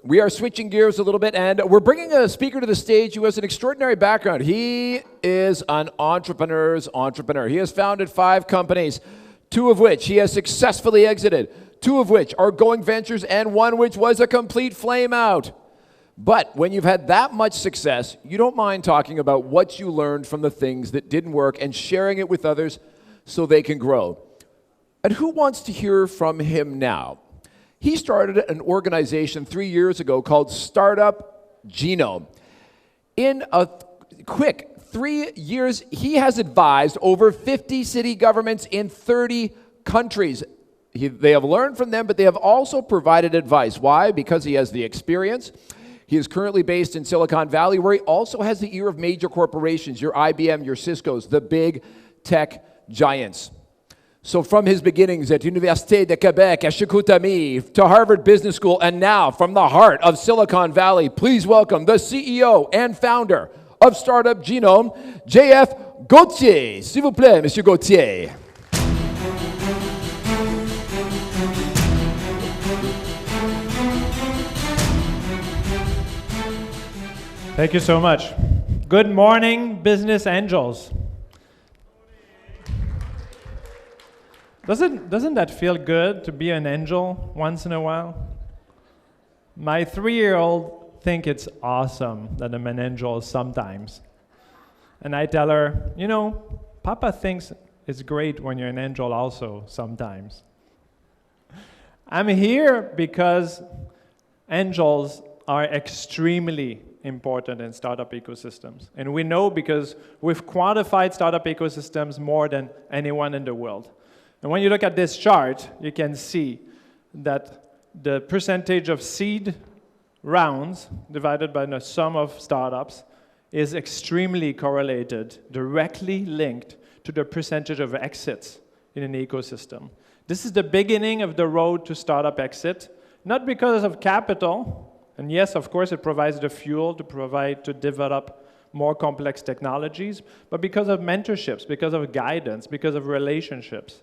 We are switching gears a little bit, and we're bringing a speaker to the stage who has an extraordinary background. He is an entrepreneur's entrepreneur. He has founded 5 companies, 2 of which he has successfully exited, 2 of which are going ventures, and 1 which was a complete flame out. But when you've had that much success, you don't mind talking about what you learned from the things that didn't work and sharing it with others so they can grow. And who wants to hear from him now? He started an organization 3 years ago called Startup Genome. In a quick 3 years, he has advised over 50 city governments in 30 countries. They have learned from them, but they have also provided advice. Why? Because he has the experience. He is currently based in Silicon Valley, where he also has the ear of major corporations, your IBM, your Cisco's, the big tech giants. So from his beginnings at Université de Québec, at Chicoutimi, to Harvard Business School, and now from the heart of Silicon Valley, please welcome the CEO and founder of Startup Genome, J.F. Gauthier. S'il vous plaît, Monsieur Gauthier. Thank you so much. Good morning, business angels. Doesn't that feel good to be an angel once in a while? My 3-year-old think it's awesome that I'm an angel sometimes. And I tell her, you know, Papa thinks it's great when you're an angel also sometimes. I'm here because angels are extremely important in startup ecosystems. And we know because we've quantified startup ecosystems more than anyone in the world. And when you look at this chart, you can see that the percentage of seed rounds divided by the sum of startups is extremely correlated, directly linked to the percentage of exits in an ecosystem. This is the beginning of the road to startup exit, not because of capital, and yes, of course, it provides the fuel to develop more complex technologies, but because of mentorships, because of guidance, because of relationships.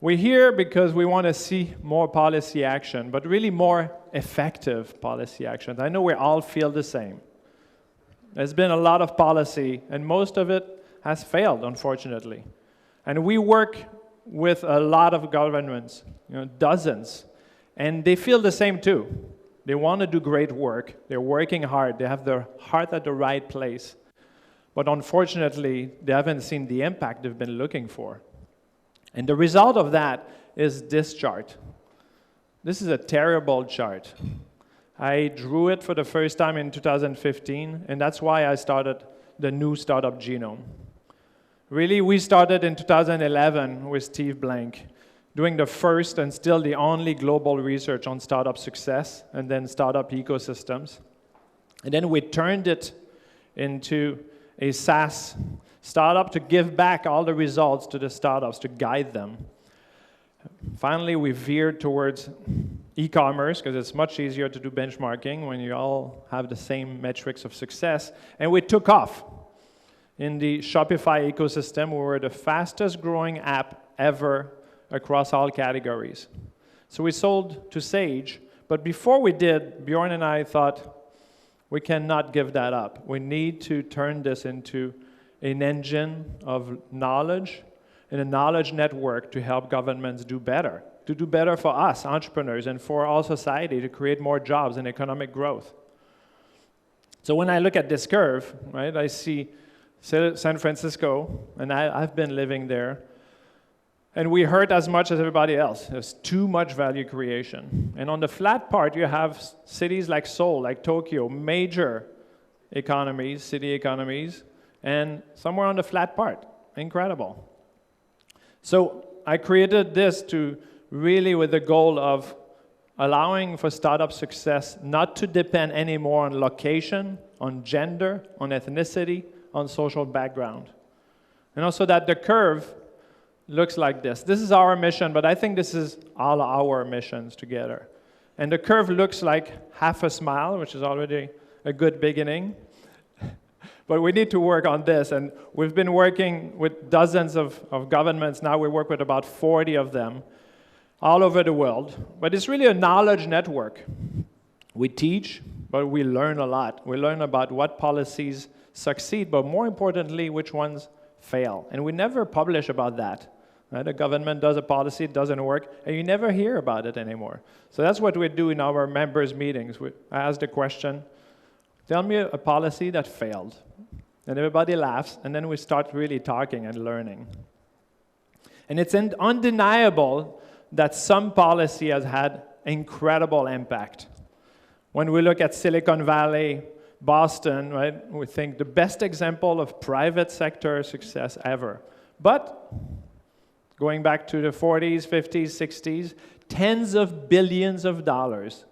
We're here because we want to see more policy action, but really more effective policy action. I know we all feel the same. There's been a lot of policy, and most of it has failed, unfortunately. And we work with a lot of governments, dozens, and they feel the same too. They want to do great work. They're working hard. They have their heart at the right place. But unfortunately, they haven't seen the impact they've been looking for. And the result of that is this chart. This is a terrible chart. I drew it for the first time in 2015, and that's why I started the new Startup Genome. Really, we started in 2011 with Steve Blank, doing the first and still the only global research on startup success and then startup ecosystems. And then we turned it into a SaaS startup to give back all the results to the startups, to guide them. Finally, we veered towards e-commerce because it's much easier to do benchmarking when you all have the same metrics of success. And we took off. In the Shopify ecosystem, we were the fastest growing app ever across all categories. So we sold to Sage, but before we did, Bjorn and I thought, we cannot give that up. We need to turn this into an engine of knowledge and a knowledge network to help governments do better, to do better for us, entrepreneurs, and for all society to create more jobs and economic growth. So when I look at this curve, right, I see San Francisco, and I've been living there, and we hurt as much as everybody else. There's too much value creation. And on the flat part, you have cities like Seoul, like Tokyo, major economies, city economies, and somewhere on the flat part. Incredible. So I created this to really with the goal of allowing for startup success not to depend anymore on location, on gender, on ethnicity, on social background. And also that the curve looks like this. This is our mission, but I think this is all our missions together. And the curve looks like half a smile, which is already a good beginning. But we need to work on this, and we've been working with dozens of governments. Now we work with about 40 of them all over the world. But it's really a knowledge network. We teach, but we learn a lot. We learn about what policies succeed, but more importantly, which ones fail. And we never publish about that. Right? The government does a policy, it doesn't work, and you never hear about it anymore. So that's what we do in our members' meetings. I ask the question, tell me a policy that failed. And everybody laughs, and then we start really talking and learning. And it's undeniable that some policy has had incredible impact. When we look at Silicon Valley, Boston, right, we think the best example of private sector success ever. But going back to the 40s, 50s, 60s, tens of billions of dollars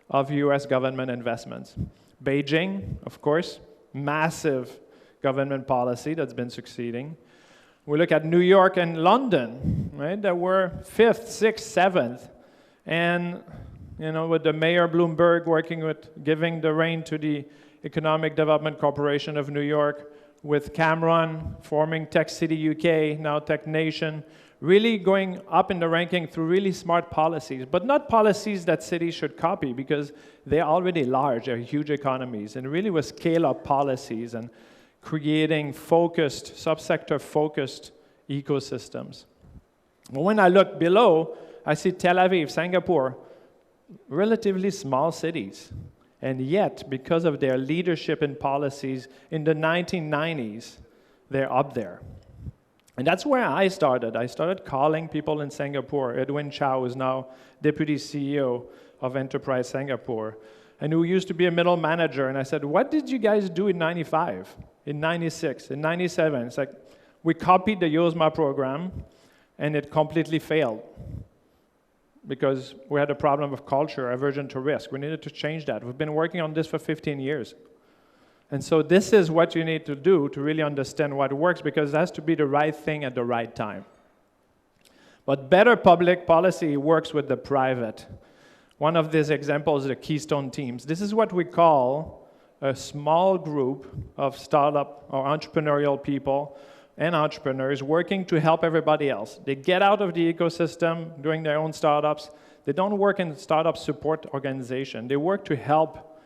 of US government investments. Beijing, of course, massive government policy that's been succeeding. We look at New York and London, right, that were 5th, 6th, 7th. And with the Mayor Bloomberg working with giving the rein to the Economic Development Corporation of New York, with Cameron forming Tech City UK, now Tech Nation, really going up in the ranking through really smart policies, but not policies that cities should copy because they're already large, they're huge economies, and really with scale-up policies and creating focused, subsector-focused ecosystems. But when I look below, I see Tel Aviv, Singapore, relatively small cities. And yet, because of their leadership and policies in the 1990s, they're up there. And that's where I started. I started calling people in Singapore. Edwin Chow is now Deputy CEO of Enterprise Singapore, and who used to be a middle manager. And I said, what did you guys do in 95, in 96, in 97? It's like, we copied the YOSMA program, and it completely failed because we had a problem of culture, aversion to risk. We needed to change that. We've been working on this for 15 years. And so this is what you need to do to really understand what works, because it has to be the right thing at the right time. But better public policy works with the private. One of these examples is the Keystone Teams. This is what we call a small group of startup or entrepreneurial people and entrepreneurs working to help everybody else. They get out of the ecosystem doing their own startups. They don't work in startup support organization. They work to help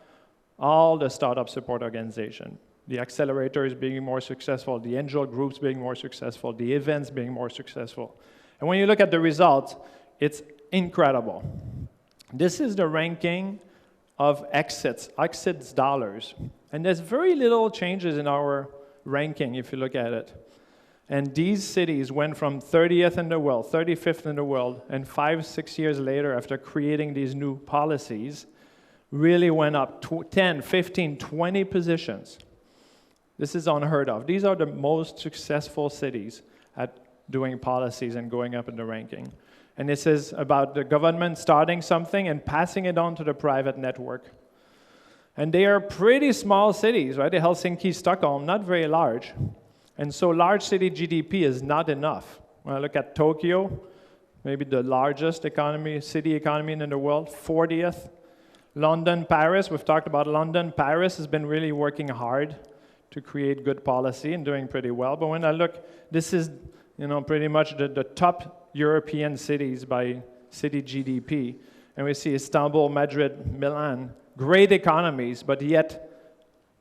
all the startup support organization. The accelerators being more successful, the angel groups being more successful, the events being more successful. And when you look at the results, it's incredible. This is the ranking of exits dollars. And there's very little changes in our ranking if you look at it. And these cities went from 30th in the world, 35th in the world, and 5-6 years later, after creating these new policies, really went up 10, 15, 20 positions. This is unheard of. These are the most successful cities at doing policies and going up in the ranking. And this is about the government starting something and passing it on to the private network. And they are pretty small cities, right? Helsinki, Stockholm, not very large. And so large city GDP is not enough. When I look at Tokyo, maybe the largest city economy in the world, 40th. London, Paris, we've talked about London. Paris has been really working hard to create good policy and doing pretty well. But when I look, this is pretty much the top European cities by city GDP. And we see Istanbul, Madrid, Milan, great economies, but yet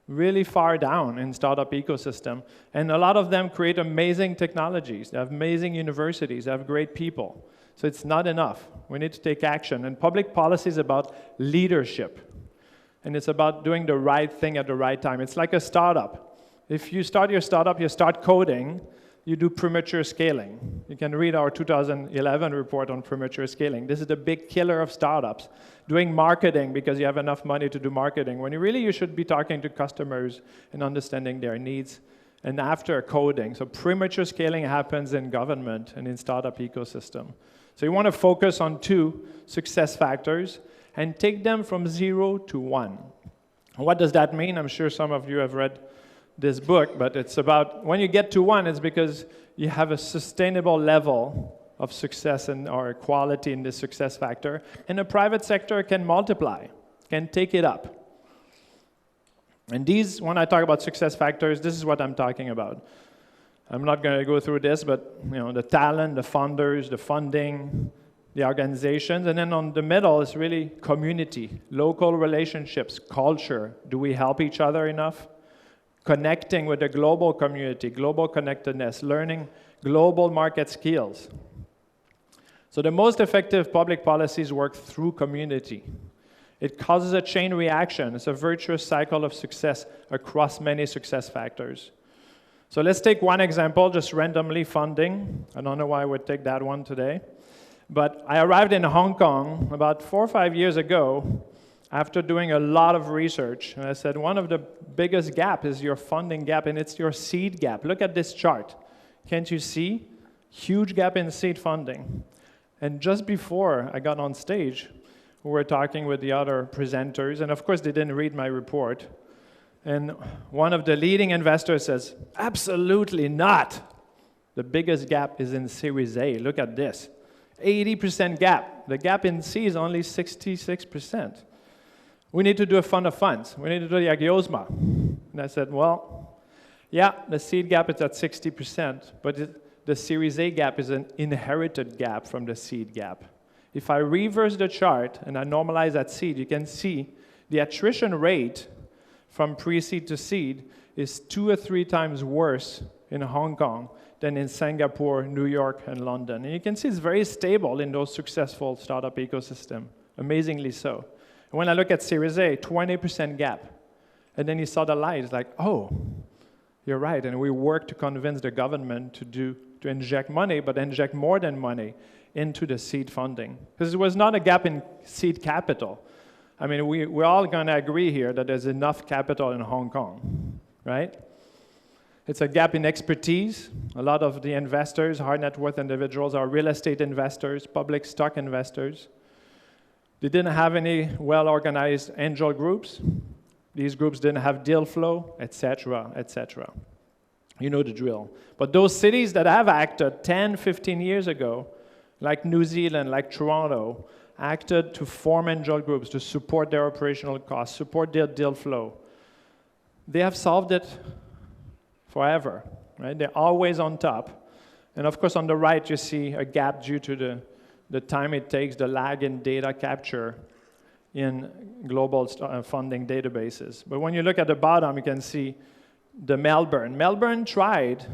really far down in startup ecosystem. And a lot of them create amazing technologies. They have amazing universities. They have great people. So it's not enough. We need to take action. And public policy is about leadership. And it's about doing the right thing at the right time. It's like a startup. If you start your startup, you start coding, you do premature scaling. You can read our 2011 report on premature scaling. This is the big killer of startups. Doing marketing because you have enough money to do marketing, when you should be talking to customers and understanding their needs. And after coding, so premature scaling happens in government and in startup ecosystem. So you want to focus on 2 success factors and take them from 0 to 1. What does that mean? I'm sure some of you have read this book, but it's about when you get to 1, it's because you have a sustainable level of success or quality in this success factor, and the private sector can multiply, can take it up. And these, when I talk about success factors, this is what I'm talking about. I'm not going to go through this, but the talent, the funders, the funding, the organizations. And then on the middle is really community, local relationships, culture. Do we help each other enough? Connecting with the global community, global connectedness, learning global market skills. So the most effective public policies work through community. It causes a chain reaction. It's a virtuous cycle of success across many success factors. So let's take one example, just randomly funding. I don't know why I would take that one today. But I arrived in Hong Kong about 4 or 5 years ago after doing a lot of research. And I said, one of the biggest gaps is your funding gap, and it's your seed gap. Look at this chart. Can't you see? Huge gap in seed funding. And just before I got on stage, we were talking with the other presenters, and of course they didn't read my report. And one of the leading investors says, absolutely not. The biggest gap is in Series A. Look at this. 80% gap. The gap in C is only 66%. We need to do a fund of funds. We need to do the agiosma. And I said, well, yeah, the seed gap is at 60%, but the Series A gap is an inherited gap from the seed gap. If I reverse the chart and I normalize that seed, you can see the attrition rate from pre-seed to seed is 2 or 3 times worse in Hong Kong than in Singapore, New York, and London. And you can see it's very stable in those successful startup ecosystem, amazingly so. And when I look at Series A, 20% gap. And then you saw the light, it's like, oh, you're right. And we work to convince the government to inject money, but inject more than money into the seed funding. Because it was not a gap in seed capital. I mean, we're all going to agree here that there's enough capital in Hong Kong, right? It's a gap in expertise. A lot of the investors, high net worth individuals, are real estate investors, public stock investors. They didn't have any well-organized angel groups. These groups didn't have deal flow, etc., etc. You know the drill. But those cities that have acted 10, 15 years ago, like New Zealand, like Toronto, acted to form angel groups to support their operational costs, support their deal flow. They have solved it forever, right? They're always on top. And of course, on the right, you see a gap due to the time it takes, the lag in data capture in global funding databases. But when you look at the bottom, you can see the Melbourne. Melbourne tried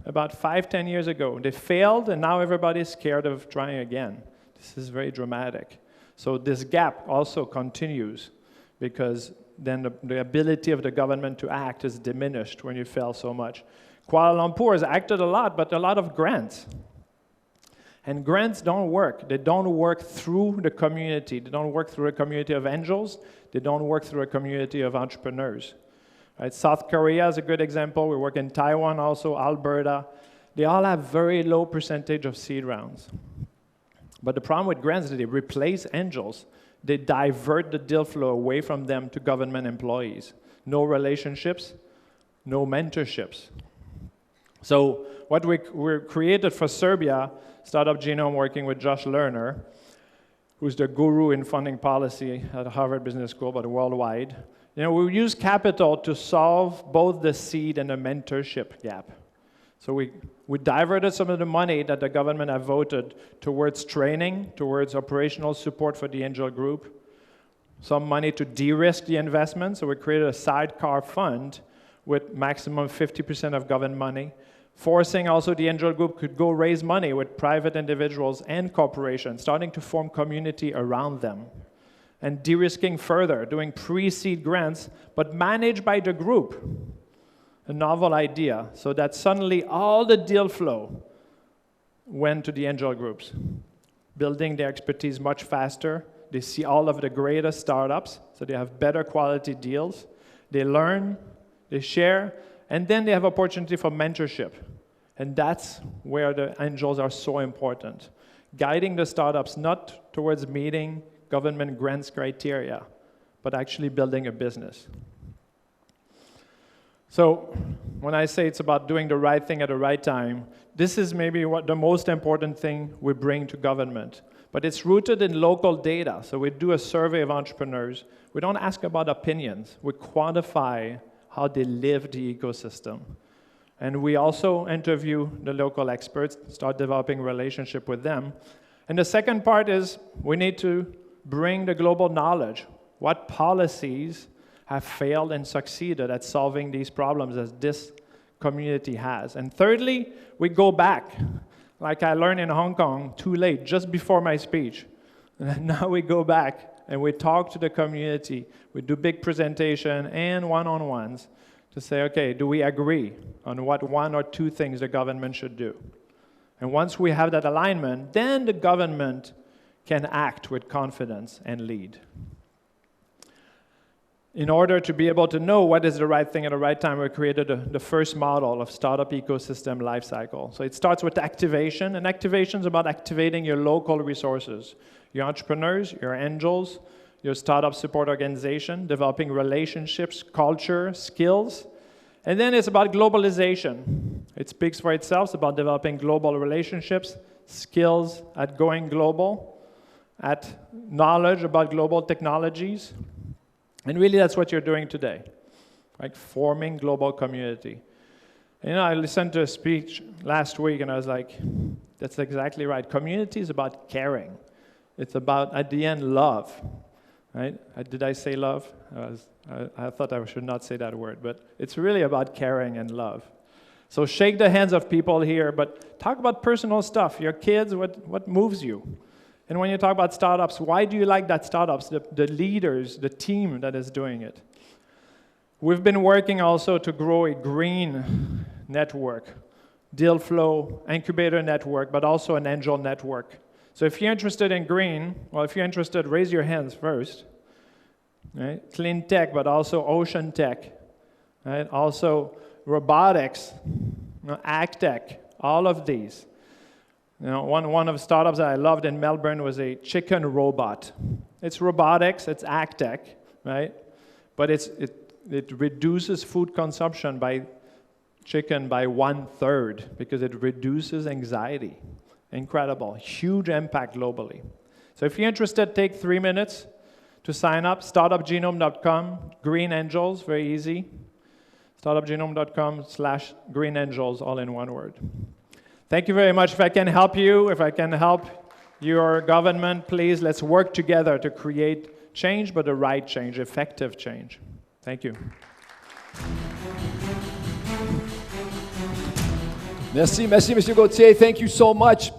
about 5, 10 years ago. They failed, and now everybody's scared of trying again. This is very dramatic. So this gap also continues because then the ability of the government to act is diminished when you fail so much. Kuala Lumpur has acted a lot, but a lot of grants. And grants don't work. They don't work through the community. They don't work through a community of angels. They don't work through a community of entrepreneurs. Right? South Korea is a good example. We work in Taiwan also, Alberta. They all have very low percentage of seed rounds. But the problem with grants is they replace angels. They divert the deal flow away from them to government employees. No relationships, no mentorships. So what we created for Serbia, Startup Genome, working with Josh Lerner, who's the guru in funding policy at Harvard Business School, but worldwide. You know, we use capital to solve both the seed and the mentorship gap. So we diverted some of the money that the government have voted towards training, towards operational support for the angel group, some money to de-risk the investment. So we created a sidecar fund with maximum 50% of government money, forcing also the angel group could go raise money with private individuals and corporations, starting to form community around them. And de-risking further, doing pre-seed grants, but managed by the group. A novel idea, so that suddenly all the deal flow went to the angel groups, building their expertise much faster. They see all of the greatest startups, so they have better quality deals. They learn, they share, and then they have opportunity for mentorship. And that's where the angels are so important. Guiding the startups not towards meeting government grants criteria, but actually building a business. So when I say it's about doing the right thing at the right time, this is maybe what the most important thing we bring to government. But it's rooted in local data. So we do a survey of entrepreneurs. We don't ask about opinions. We quantify how they live the ecosystem. And we also interview the local experts, start developing a relationship with them. And the second part is we need to bring the global knowledge. What policies have failed and succeeded at solving these problems as this community has? And thirdly, we go back. Like I learned in Hong Kong, too late, just before my speech. And now we go back and we talk to the community. We do big presentation and one-on-ones to say, okay, do we agree on what one or two things the government should do? And once we have that alignment, then the government can act with confidence and lead. In order to be able to know what is the right thing at the right time, we created the first model of startup ecosystem lifecycle. So it starts with activation, and activation is about activating your local resources, your entrepreneurs, your angels, your startup support organization, developing relationships, culture, skills. And then it's about globalization. It speaks for itself. It's about developing global relationships, skills at going global, at knowledge about global technologies. And really, that's what you're doing today, like forming global community. And, I listened to a speech last week, and I was like, that's exactly right. Community is about caring. It's about, at the end, love. Right? Did I say love? I thought I should not say that word, but it's really about caring and love. So shake the hands of people here, but talk about personal stuff. Your kids, what moves you? And when you talk about startups, why do you like that startups, the leaders, the team that is doing it? We've been working also to grow a green network, deal flow, incubator network, but also an angel network. So if you're interested in green, well, if you're interested, raise your hands first. Right? Clean tech, but also ocean tech. Right? Also robotics, ag tech, all of these. One of the startups that I loved in Melbourne was a chicken robot. It's robotics, it's ag tech, right? But it reduces food consumption by chicken by 1/3 because it reduces anxiety. Incredible, huge impact globally. So if you're interested, take 3 minutes to sign up. Startupgenome.com, Green Angels, very easy. Startupgenome.com/Green Angels, all in one word. Thank you very much. If I can help you, if I can help your government, please, let's work together to create change, but the right change, effective change. Thank you. Merci, Monsieur Gauthier. Thank you so much.